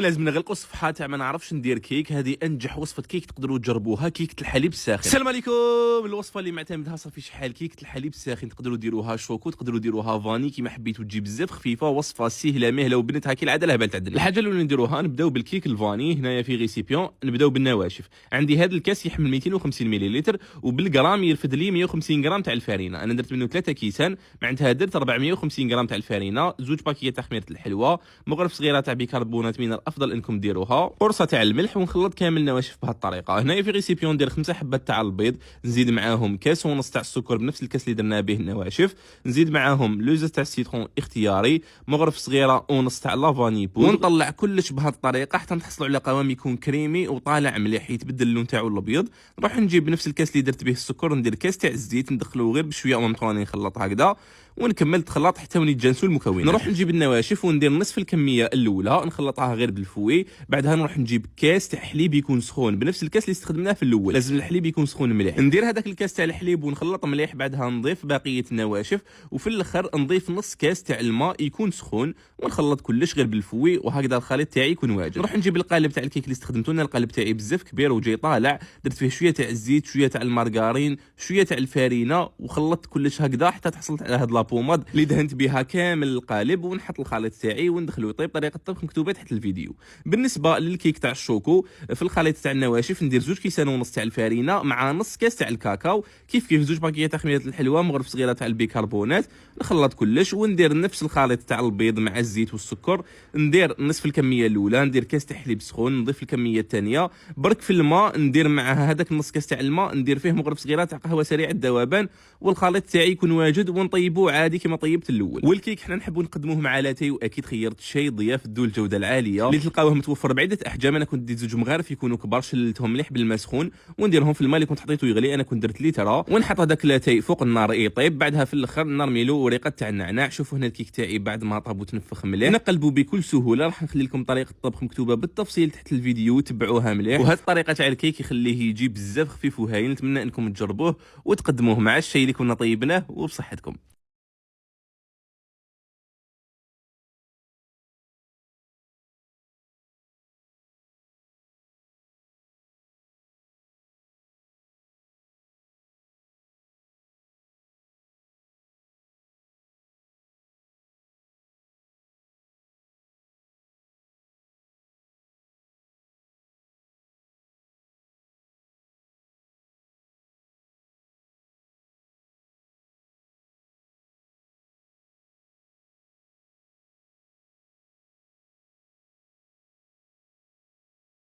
اليوم لازم نغلقوا الصفحه تاع ما نعرفش ندير كيك. هذه انجح وصفه كيك تقدروا تجربوها، كيكه الحليب الساخن. السلام عليكم. الوصفه اللي معتمدها صافي شحال كيكه الحليب الساخن، تقدروا ديروها شوكو، تقدروا ديروها فاني كيما حبيتوا، تجي بزاف خفيفه، وصفه سهله مهله وبنتها كي العاده لهبال تعدل. الحاجه الاولى نديروها نبداو بالكيك الفاني. هنايا في ريسيبيون نبداو بالنواشف. عندي هذا الكاس يحمل 250 مليلتر، وبالغرام يرفد لي 150 غرام تاع الفارينه. انا درت منه 3 كيسان، معناتها درت 450 غرام تاع الفارينه، زوج باكيات تاع خميره الحلوه، مغرف صغيره تاع بيكربونات من الافضل انكم ديروها، قرصه تاع الملح، ونخلط كامل النواشف بهذه الطريقه. هنايا في ريسيبيون ندير 5 حبات تاع البيض، نزيد معاهم كاس ونص تاع السكر بنفس الكاس اللي درنا به النواشف، نزيد معاهم لوزه تاع السيترون اختياري، مغرف صغيره ونص تاع لافاني بودر، ونطلع كلش بهذه الطريقه حتى نحصلوا على قوام يكون كريمي وطالع مليح، يتبدل اللون تاعو الابيض. نروح نجيب نفس الكاس اللي درت به السكر، ندير كاس تاع الزيت، ندخلوه غير بشويه ومطروني نخلط هكذا، ونكمل تخلط حتى وين يتجانسوا المكونات. نروح نجيب النواشف وندير نصف الكميه الاولى، نخلطها غير بالفوي. بعدها نروح نجيب كاس تاع حليب يكون سخون بنفس الكاس اللي استخدمناه في الاول، لازم الحليب يكون سخون مليح. ندير هذاك الكاس تاع الحليب ونخلط مليح، بعدها نضيف بقيه النواشف، وفي الاخر نضيف نص كاس تاع الماء يكون سخون، ونخلط كلش غير بالفوي، وهكذا الخليط تاعي يكون واجد. نروح نجيب القالب تاع الكيك اللي استخدمته، انا القالب تاعي بزاف كبير وجاي طالع، درت فيه شويه تاع الزيت، شويه تاع المارغرين، شويه تاع الفارينه، وخلطت كلش هكذا حتى تحصلت على هاد لابوماد اللي دهنت بها كامل القالب. ونحط الخليط تاعي وندخلو يطيب. طريقه الطبخ مكتوبه تحت الفيديو. بالنسبه للكيك تاع الشوكو، في الخليط تاع النواشف ندير 2 كيسان ونص تاع الفارينه مع نص كاس تاع الكاكاو، كيف 2 باكيات تاع خميره الحلوه، مغرف صغيره تاع البيكربونات، نخلط كلش، وندير نفس الخليط تاع البيض مع الزيت والسكر، ندير نصف الكميه الاولى، ندير كاس تاع حليب سخون، نضيف الكميه الثانيه برك في الماء، ندير معها هذاك نص كاس تاع الماء، ندير فيه مغرف صغيره تاع قهوه سريع الذوبان، والخليط تاعي يكون واجد، ونطيبوه عادي كما طيبت الاول. والكيك حنا نحبوا نقدموه مع لاتاي، واكيد خيرت شيء ضياف ذو الجوده العاليه اللي تلقاوه متوفر بعده احجام. انا كنت ديت 2 مغارف يكونوا كبار، شللتهم مليح بالماء سخون، ونديرهم في الماء اللي كنت حطيته يغلي، انا كنت درت لترا، ونحط هذاك لاتاي فوق النار يطيب. بعدها في الاخر نرمي له وريقه تاع النعناع. شوفوا هنا الكيك تاعي بعد ما طاب وتنفخ مليح، نقلبوا بكل سهوله. راح نخلي لكم طريقه الطبخ مكتوبه بالتفصيل تحت الفيديو، تبعوها مليح. وهذه الطريقه تاع الكيك يخليه يجي بزاف خفيف وهايل، نتمنى انكم تجربوه وتقدموه مع الشاي اللي كنا طيبناه، وبصحتكم.